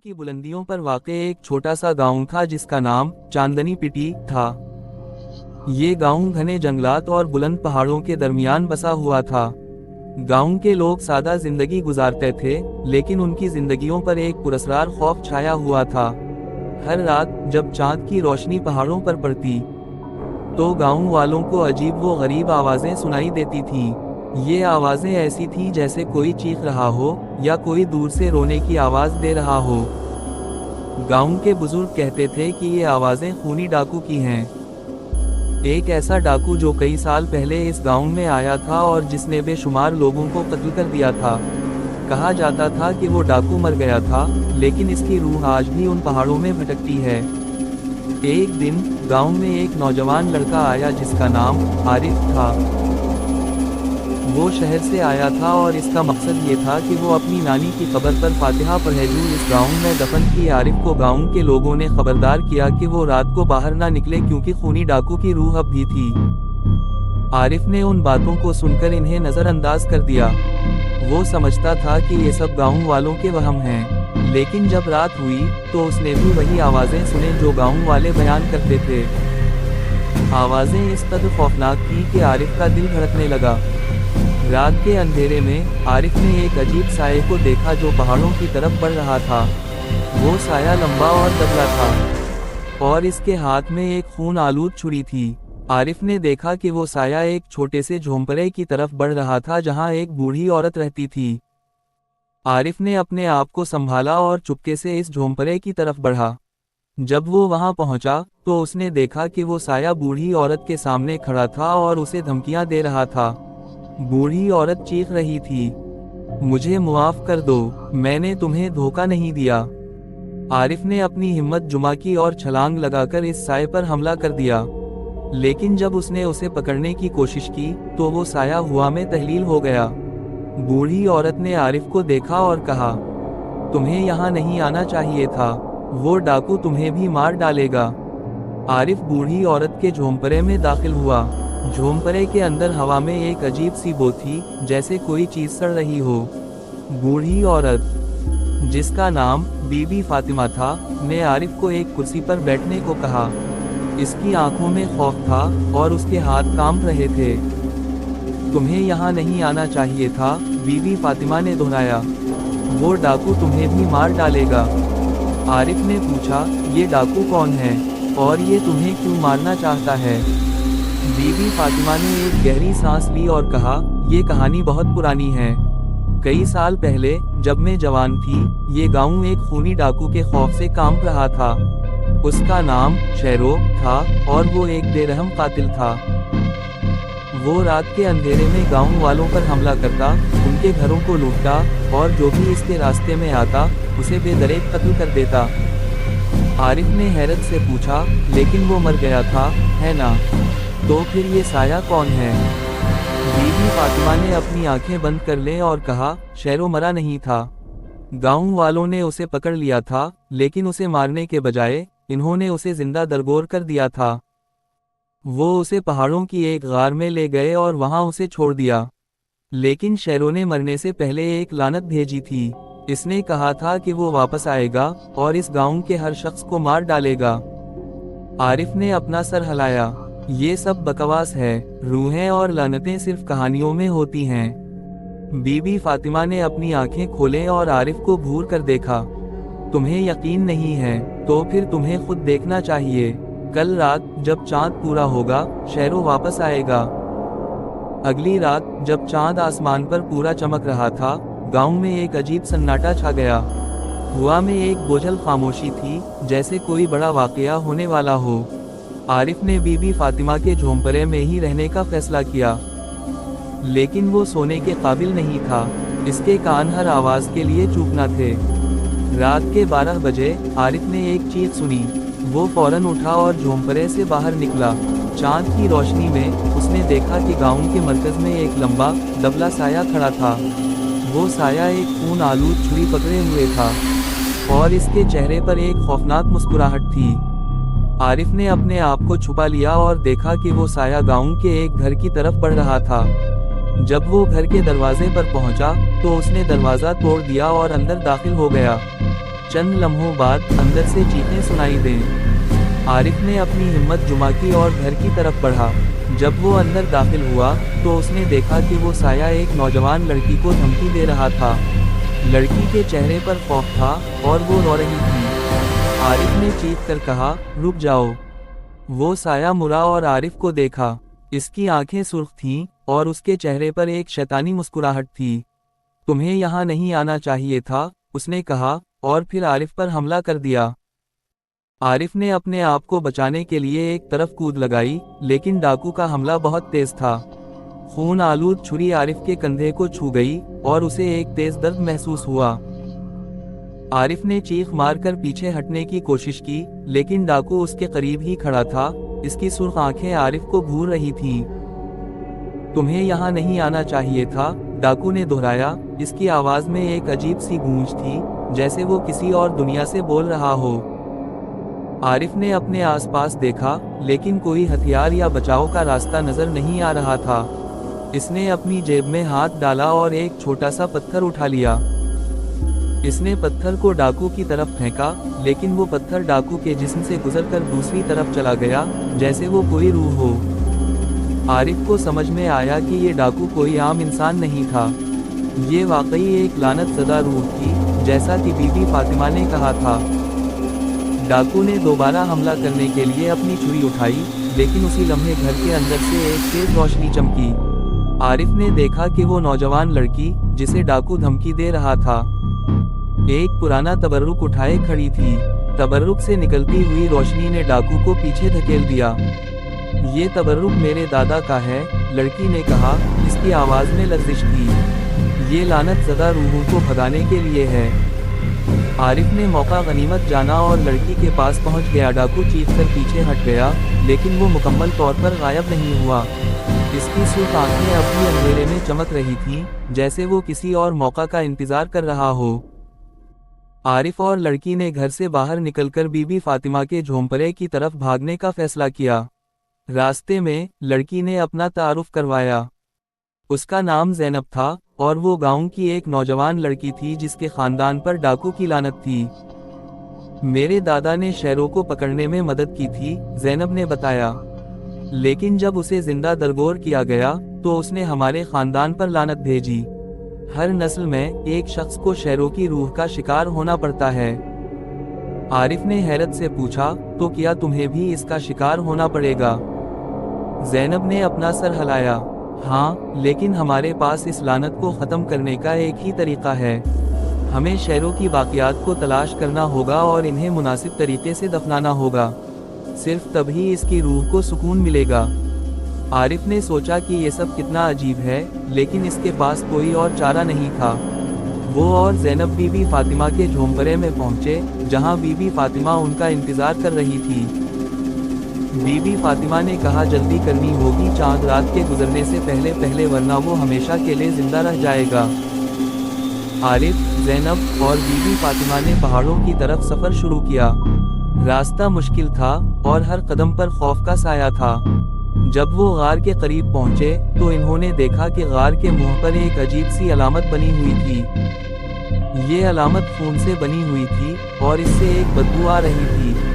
की बुलंदियों पर वाक़ एक छोटा सा गांव था जिसका नाम चांदनी पिटी था। ये गांव घने जंगलात और बुलंद पहाड़ों के दरमियान बसा हुआ था। गांव के लोग सादा जिंदगी गुजारते थे, लेकिन उनकी जिंदगियों पर एक पुरस्कार खौफ छाया हुआ था। हर रात जब चांद की रोशनी पहाड़ों पर पड़ती तो गांव वालों को अजीब व गरीब आवाजें सुनाई देती थीं। ये आवाजें ऐसी थीं जैसे कोई चीख रहा हो या कोई दूर से रोने की आवाज दे रहा हो। गांव के बुजुर्ग कहते थे कि ये आवाजें खूनी डाकू की हैं। एक ऐसा डाकू जो कई साल पहले इस गांव में आया था और जिसने बेशुमार लोगों को कत्ल कर दिया था। कहा जाता था कि वो डाकू मर गया था, लेकिन इसकी रूह आज भी उन पहाड़ों में भटकती है। एक दिन गांव में एक नौजवान लड़का आया जिसका नाम आरिफ था। वो शहर से आया था और इसका मकसद ये था कि वो अपनी नानी की कब्र पर फातिहा पढ़े। जो इस गांव में दफन की आरिफ को गांव के लोगों ने खबरदार किया कि वो रात को बाहर ना निकले, क्योंकि खूनी डाकू की रूह अब भी थी। आरिफ ने उन बातों को सुनकर इन्हें नजरअंदाज कर दिया। वो समझता था कि ये सब गांव वालों के वहम हैं, लेकिन जब रात हुई तो उसने भी वही आवाजें सुने जो गांव वाले बयान करते थे। आवाजें इस कदर खौफनाक थी कि आरिफ का दिल धड़कने लगा। रात के अंधेरे में आरिफ ने एक अजीब साये को देखा जो पहाड़ों की तरफ बढ़ रहा था। वो साया लंबा और दबला था और इसके हाथ में एक खून आलूद छुरी थी। आरिफ ने देखा कि वो साया एक छोटे से झोंपड़े की तरफ बढ़ रहा था जहां एक बूढ़ी औरत रहती थी। आरिफ ने अपने आप को संभाला और चुपके से इस झोंपड़े की तरफ बढ़ा। जब वो वहां पहुंचा तो उसने देखा कि वो साया बूढ़ी औरत के सामने खड़ा था और उसे धमकियां दे रहा था। बूढ़ी औरत चीख रही थी, मुझे मुआफ कर दो, मैंने तुम्हें धोखा नहीं दिया। आरिफ ने अपनी हिम्मत जुमा की और छलांग लगाकर इस साये पर हमला कर दिया, लेकिन जब उसने उसे पकड़ने की कोशिश की तो वो साया हवा में तहलील हो गया। बूढ़ी औरत ने आरिफ को देखा और कहा, तुम्हें यहाँ नहीं आना चाहिए था, वो डाकू तुम्हें भी मार डालेगा। आरिफ बूढ़ी औरत के झोंपड़े में दाखिल हुआ। झोंपड़े के अंदर हवा में एक अजीब सी बो थी, जैसे कोई चीज सड़ रही हो। बूढ़ी औरत, जिसका नाम बीबी फातिमा था, ने आरिफ को एक कुर्सी पर बैठने को कहा। इसकी आंखों में खौफ था और उसके हाथ कांप रहे थे। तुम्हें यहाँ नहीं आना चाहिए था, बीबी फातिमा ने दोहराया, वो डाकू तुम्हें भी मार डालेगा। आरिफ ने पूछा, ये डाकू कौन है और ये तुम्हें क्यों मारना चाहता है? बीबी फातिमा ने एक गहरी सांस ली और कहा, ये कहानी बहुत पुरानी है। कई साल पहले जब मैं जवान थी, ये गांव एक खूनी डाकू के खौफ से कांप रहा था। उसका नाम शेरो था और वो एक बेरहम कातिल था। वो रात के अंधेरे में गांव वालों पर हमला करता, उनके घरों को लूटता और जो भी इसके रास्ते में आता उसे बेदरेक कत्ल कर देता। आरिफ ने हैरत से पूछा, लेकिन वो मर गया था, है ना? तो फिर ये साया कौन है? बीबी फातिमा ने अपनी आंखें बंद कर ले और कहा, शेरो मरा नहीं था। गांव वालों ने उसे पकड़ लिया था, लेकिन उसे मारने के बजाय इन्होंने उसे जिंदा दरगोर कर दिया था। वो उसे पहाड़ों की एक गार में ले गए और वहां उसे छोड़ दिया। लेकिन शेरों ने मरने से पहले एक लानत भेजी थी। इसने कहा था कि वो वापस आएगा और इस गांव के हर शख्स को मार डालेगा। आरिफ ने अपना सर हिलाया, ये सब बकवास है, रूहें और लानतें सिर्फ कहानियों में होती हैं। बीबी फातिमा ने अपनी आंखें खोले और आरिफ को घूर कर देखा। तुम्हें यकीन नहीं है तो फिर तुम्हें खुद देखना चाहिए। कल रात जब चांद पूरा होगा, शेरो वापस आएगा। अगली रात जब चांद आसमान पर पूरा चमक रहा था, गांव में एक अजीब सन्नाटा छा गया। हवा में एक बोझल खामोशी थी, जैसे कोई बड़ा वाकया होने वाला हो। आरिफ ने बीबी फातिमा के झोंपड़े में ही रहने का फैसला किया, लेकिन वो सोने के काबिल नहीं था। इसके कान हर आवाज के लिए चूकना थे। रात के 12 बजे आरिफ ने एक चीख सुनी। वो फौरन उठा और झोंपड़े से बाहर निकला। चांद की रोशनी में उसने देखा कि गांव के मरकज में एक लंबा दबला साया खड़ा था। वो साया एक खून आलूद छुरी पकड़े हुए था और इसके चेहरे पर एक खौफनाक मुस्कुराहट थी। आरिफ ने अपने आप को छुपा लिया और देखा कि वो साया गांव के एक घर की तरफ बढ़ रहा था। जब वो घर के दरवाजे पर पहुंचा तो उसने दरवाजा तोड़ दिया और अंदर दाखिल हो गया। चंद लम्हों बाद अंदर से चीखें सुनाई दें। आरिफ ने अपनी हिम्मत जुमा की और घर की तरफ बढ़ा। जब वो अंदर दाखिल हुआ तो उसने देखा कि वो साया एक नौजवान लड़की को धमकी दे रहा था। लड़की के चेहरे पर खौफ था और वो रो रही थी। आरिफ ने चीख कर कहा, रुक जाओ। वो साया मुड़ा और आरिफ को देखा। इसकी आंखें सुर्ख थीं और उसके चेहरे पर एक शैतानी मुस्कुराहट थी। तुम्हें यहाँ नहीं आना चाहिए था, उसने कहा और फिर आरिफ पर हमला कर दिया। आरिफ ने अपने आप को बचाने के लिए एक तरफ कूद लगाई, लेकिन डाकू का हमला बहुत तेज था। खून आलूद छुरी आरिफ के कंधे को छू गई और उसे एक तेज दर्द महसूस हुआ। आरिफ ने चीख मारकर पीछे हटने की कोशिश की, लेकिन डाकू उसके करीब ही खड़ा था। इसकी सुर्ख आंखें आरिफ को घूर रही थीं। तुम्हें यहाँ नहीं आना चाहिए था, डाकू ने दोहराया। इसकी आवाज में एक अजीब सी गूंज थी, जैसे वो किसी और दुनिया से बोल रहा हो। आरिफ ने अपने आसपास देखा, लेकिन कोई हथियार या बचाव का रास्ता नजर नहीं आ रहा था। इसने अपनी जेब में हाथ डाला और एक छोटा सा पत्थर उठा लिया। इसने पत्थर को डाकू की तरफ फेंका, लेकिन वो पत्थर डाकू के जिस्म से गुजरकर दूसरी तरफ चला गया, जैसे वो कोई रूह हो। आरिफ को समझ में आया कि ये डाकू कोई आम इंसान नहीं था। ये वाकई एक लानतज़दा रूह थी, जैसा कि बीबी फातिमा ने कहा था। डाकू ने दोबारा हमला करने के लिए अपनी छुरी उठाई, लेकिन उसी लम्हे घर के अंदर से एक तेज रोशनी चमकी। आरिफ ने देखा कि वो नौजवान लड़की, जिसे डाकू धमकी दे रहा था, एक पुराना तबर्रुक उठाए खड़ी थी। तबर्रुक से निकलती हुई रोशनी ने डाकू को पीछे धकेल दिया। ये तबर्रुक मेरे दादा का है, लड़की ने कहा। इसकी आवाज में लर्जिश थी। ये लानतज़दा रूहों को भगाने के लिए है। आरिफ ने मौका गनीमत जाना और लड़की के पास पहुंच गया। डाकू चीखकर पीछे हट गया, लेकिन वो मुकम्मल तौर पर गायब नहीं हुआ। इसकी सुर्ख आंखें अपनी अंधेरे में चमक रही थीं, जैसे वो किसी और मौका का इंतजार कर रहा हो। आरिफ और लड़की ने घर से बाहर निकलकर बीबी फातिमा के झोंपड़े की तरफ भागने का फैसला किया। रास्ते में लड़की ने अपना तारुफ करवाया। उसका नाम ज़ैनब था और वो गांव की एक नौजवान लड़की थी जिसके खानदान पर डाकू की लानत थी। मेरे दादा ने शेरों को पकड़ने में मदद की थी, ज़ैनब ने बताया। लेकिन जब उसे जिंदा दरगोर किया गया तो उसने हमारे खानदान पर लानत भेजी। हर नस्ल में एक शख्स को शेरों की रूह का शिकार होना पड़ता है। आरिफ ने हैरत से पूछा, तो क्या तुम्हें भी इसका शिकार होना पड़ेगा? ज़ैनब ने अपना सर हिलाया। हाँ, लेकिन हमारे पास इस लानत को ख़त्म करने का एक ही तरीका है। हमें शेरों की बाक़ियात को तलाश करना होगा और इन्हें मुनासिब तरीके से दफनाना होगा। सिर्फ तभी इसकी रूह को सुकून मिलेगा। आरिफ ने सोचा कि ये सब कितना अजीब है, लेकिन इसके पास कोई और चारा नहीं था। वो और ज़ैनब बीबी फातिमा के झोंपड़े में पहुंचे, जहां बीबी फातिमा उनका इंतज़ार कर रही थी। बीबी फातिमा ने कहा, जल्दी करनी होगी, चांद रात के गुजरने से पहले पहले, वरना वो हमेशा के लिए जिंदा रह जाएगा। आरिफ, ज़ैनब और बीबी फातिमा ने पहाड़ों की तरफ सफ़र शुरू किया। रास्ता मुश्किल था और हर कदम पर खौफ का साया था। जब वो गार के करीब पहुंचे तो इन्होंने देखा कि गार के मुंह पर एक अजीब सी अलामत बनी हुई थी। ये अलामत खून से बनी हुई थी और इससे एक बदबू आ रही थी।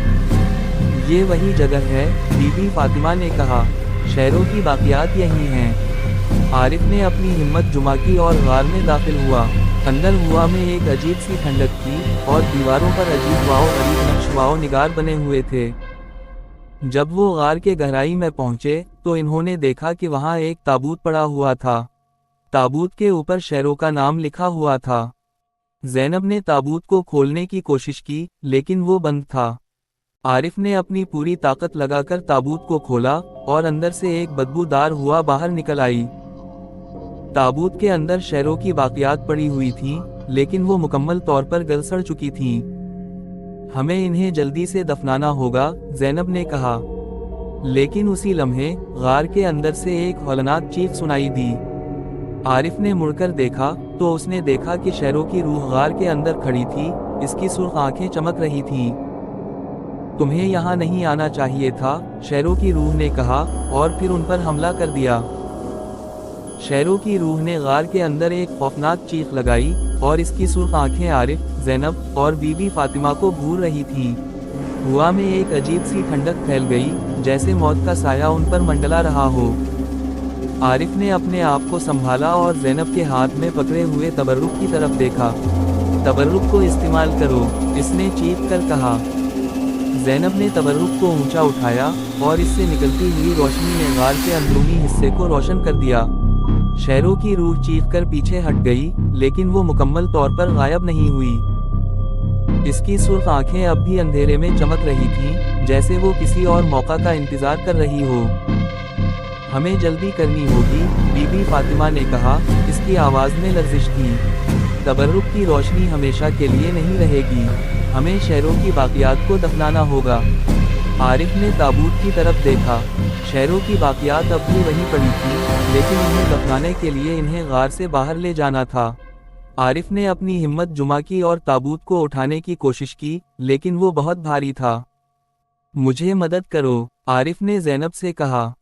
ये वही जगह है, बीबी फातिमा ने कहा। शेरों की बाक़ियात यही हैं। आरिफ ने अपनी हिम्मत जुमा की और गार में दाखिल हुआ। अंदर हुआ में एक अजीब सी ठंडक थी और दीवारों पर अजीब नक्श निगार बने हुए थे। जब वो गार के गहराई में पहुंचे तो इन्होंने देखा कि वहां एक ताबूत पड़ा हुआ था। ताबूत के ऊपर शेरों का नाम लिखा हुआ था। ज़ैनब ने ताबूत को खोलने की कोशिश की, लेकिन वो बंद था। आरिफ ने अपनी पूरी ताकत लगाकर ताबूत को खोला और अंदर से एक बदबूदार हुआ बाहर निकल आई। ताबूत के अंदर शेरों की बाक़ियात पड़ी हुई थीं, लेकिन वो मुकम्मल तौर पर गल सड़ चुकी थीं। हमें इन्हें जल्दी से दफनाना होगा, ज़ैनब ने कहा। लेकिन उसी लम्हे गार के अंदर से एक हौलनाक चीख सुनाई दी। आरिफ ने मुड़कर देखा तो उसने देखा कि शेरों की रूह गार के अंदर खड़ी थी। इसकी सुर्ख आंखें चमक रही थीं। तुम्हें यहाँ नहीं आना चाहिए था, शेरों की रूह ने कहा और फिर उन पर हमला कर दिया। शेरों की रूह ने गार के अंदर एक खौफनाक चीख लगाई और इसकी सुर्ख आंखें आरिफ, زینب اور بی بی فاطمہ کو گھور رہی تھیں۔ ہوا میں ایک عجیب سی ٹھنڈک پھیل گئی، جیسے موت کا سایہ ان پر منڈلا رہا ہو۔ عارف نے اپنے آپ کو سنبھالا اور زینب کے ہاتھ میں پکڑے ہوئے تبرک کی طرف دیکھا۔ تبرک کو استعمال کرو، اس نے چیخ کر کہا۔ زینب نے تبرک کو اونچا اٹھایا اور اس سے نکلتی ہوئی روشنی نے غار کے اندرونی حصے کو روشن کر دیا۔ شیروں کی روح چیخ کر پیچھے ہٹ گئی، لیکن وہ مکمل طور پر غائب نہیں ہوئی۔ اس کی سرخ آنکھیں اب بھی اندھیرے میں چمک رہی تھیں، جیسے وہ کسی اور موقع کا انتظار کر رہی ہو۔ ہمیں جلدی کرنی ہوگی، بی بی فاطمہ نے کہا، اس کی آواز میں لرزش تھی۔ تبرک کی روشنی ہمیشہ کے لیے نہیں رہے گی، ہمیں شیروں کی باقیات کو دفنانا ہوگا۔ عارف نے تابوت کی طرف دیکھا۔ شیروں کی باقیات اب بھی وہیں پڑی تھی، لیکن انہیں دفنانے کے لیے انہیں غار سے باہر لے جانا تھا۔ عارف نے اپنی ہمت جمع کی اور تابوت کو اٹھانے کی کوشش کی، لیکن وہ بہت بھاری تھا۔ مجھے مدد کرو، عارف نے زینب سے کہا۔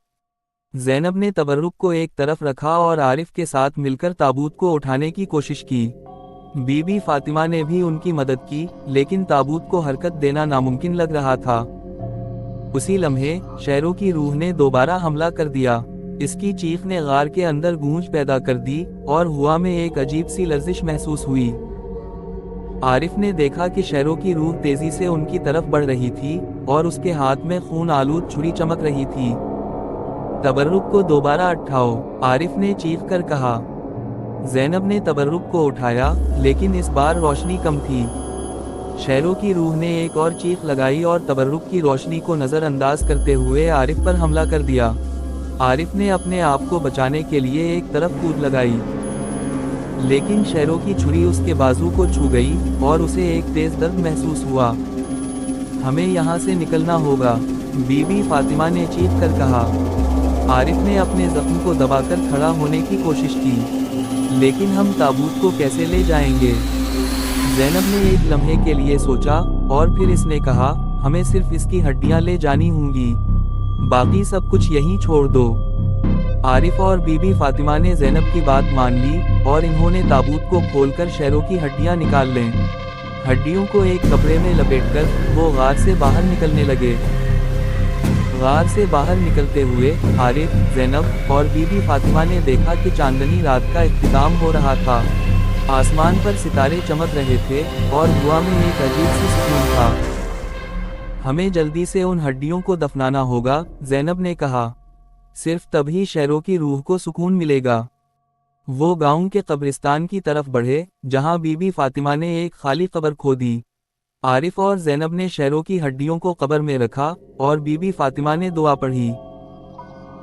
زینب نے تبرک کو ایک طرف رکھا اور عارف کے ساتھ مل کر تابوت کو اٹھانے کی کوشش کی۔ بی بی فاطمہ نے بھی ان کی مدد کی، لیکن تابوت کو حرکت دینا ناممکن لگ رہا تھا۔ اسی لمحے شیروں کی روح نے دوبارہ حملہ کر دیا۔ اس کی چیخ نے غار کے اندر گونج پیدا کر دی اور ہوا میں ایک عجیب سی لرزش محسوس ہوئی۔ عارف نے دیکھا کہ شیروں کی روح تیزی سے ان کی طرف بڑھ رہی تھی اور اس کے ہاتھ میں خون آلود چھری چمک رہی تھی۔ تبرک کو دوبارہ اٹھاؤ، عارف نے چیخ کر کہا۔ زینب نے تبرک کو اٹھایا، لیکن اس بار روشنی کم تھی۔ شیروں کی روح نے ایک اور چیخ لگائی اور تبرک کی روشنی کو نظر انداز کرتے ہوئے عارف پر حملہ کر دیا۔ عارف نے اپنے آپ کو بچانے کے لیے ایک طرف کود لگائی، لیکن شیروں کی چھری اس کے بازو کو چھو گئی اور اسے ایک تیز درد محسوس ہوا۔ ہمیں یہاں سے نکلنا ہوگا، بی بی فاطمہ نے چیخ کر کہا۔ عارف نے اپنے زخم کو دبا کر کھڑا ہونے کی کوشش کی، لیکن ہم تابوت کو کیسے لے جائیں گے؟ زینب نے ایک لمحے کے لیے سوچا اور پھر اس نے کہا، ہمیں صرف اس کی ہڈیاں لے جانی ہوں گی، باقی سب کچھ یہیں چھوڑ دو۔ عارف اور بی بی فاطمہ نے زینب کی بات مان لی اور انہوں نے تابوت کو کھول کر شیروں کی ہڈیاں نکال لیں۔ ہڈیوں کو ایک کپڑے میں لپیٹ کر وہ غار سے باہر نکلنے لگے۔ غار سے باہر نکلتے ہوئے عارف، زینب اور بی بی فاطمہ نے دیکھا کہ چاندنی رات کا اختتام ہو رہا تھا۔ آسمان پر ستارے چمک رہے تھے اور ہوا میں ایک عجیب سی سکون تھا۔ ہمیں جلدی سے ان ہڈیوں کو دفنانا ہوگا، زینب نے کہا۔ صرف تبھی شیروں کی روح کو سکون ملے گا۔ وہ گاؤں کے قبرستان کی طرف بڑھے، جہاں بی بی فاطمہ نے ایک خالی قبر کھودی۔ عارف اور زینب نے شیروں کی ہڈیوں کو قبر میں رکھا اور بی بی فاطمہ نے دعا پڑھی۔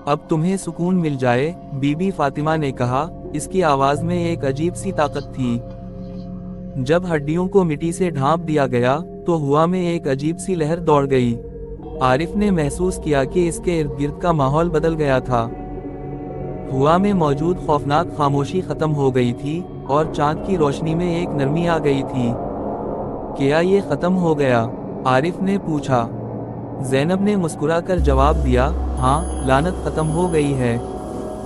اب تمہیں سکون مل جائے، بی بی فاطمہ نے کہا، اس کی آواز میں ایک عجیب سی طاقت تھی۔ جب ہڈیوں کو مٹی سے ڈھانپ دیا گیا تو ہوا میں ایک عجیب سی لہر دوڑ گئی۔ عارف نے محسوس کیا کہ اس کے ارد گرد کا ماحول بدل گیا تھا۔ ہوا میں موجود خوفناک خاموشی ختم ہو گئی تھی اور چاند کی روشنی میں ایک نرمی آ گئی تھی۔ کیا یہ ختم ہو گیا؟ عارف نے پوچھا۔ زینب نے مسکرا کر جواب دیا، ہاں، لعنت ختم ہو گئی ہے۔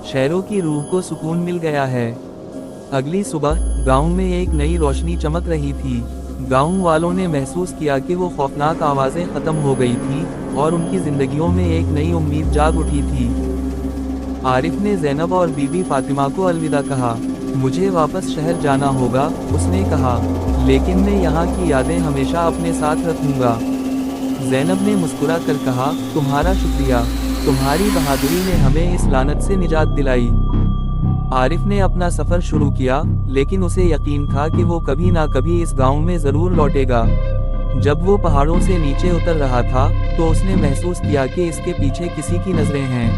شیروں کی روح کو سکون مل گیا ہے۔ اگلی صبح گاؤں میں ایک نئی روشنی چمک رہی تھی۔ گاؤں والوں نے محسوس کیا کہ وہ خوفناک آوازیں ختم ہو گئی تھیں اور ان کی زندگیوں میں ایک نئی امید جاگ اٹھی تھی۔ عارف نے زینب اور بی بی فاطمہ کو الوداع کہا۔ مجھے واپس شہر جانا ہوگا، اس نے کہا، لیکن میں یہاں کی یادیں ہمیشہ اپنے ساتھ رکھوں گا۔ زینب نے مسکرا کر کہا، تمہارا شکریہ، تمہاری بہادری نے ہمیں اس لعنت سے نجات دلائی۔ عارف نے اپنا سفر شروع کیا، لیکن اسے یقین تھا کہ وہ کبھی نہ کبھی اس گاؤں میں ضرور لوٹے گا۔ جب وہ پہاڑوں سے نیچے اتر رہا تھا تو اس نے محسوس کیا کہ اس کے پیچھے کسی کی نظریں ہیں۔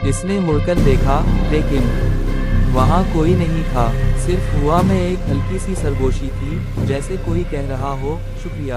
اس نے مڑ کر دیکھا، لیکن وہاں کوئی نہیں تھا، صرف ہوا میں ایک ہلکی سی سرگوشی تھی، جیسے کوئی کہہ رہا ہو، شکریہ۔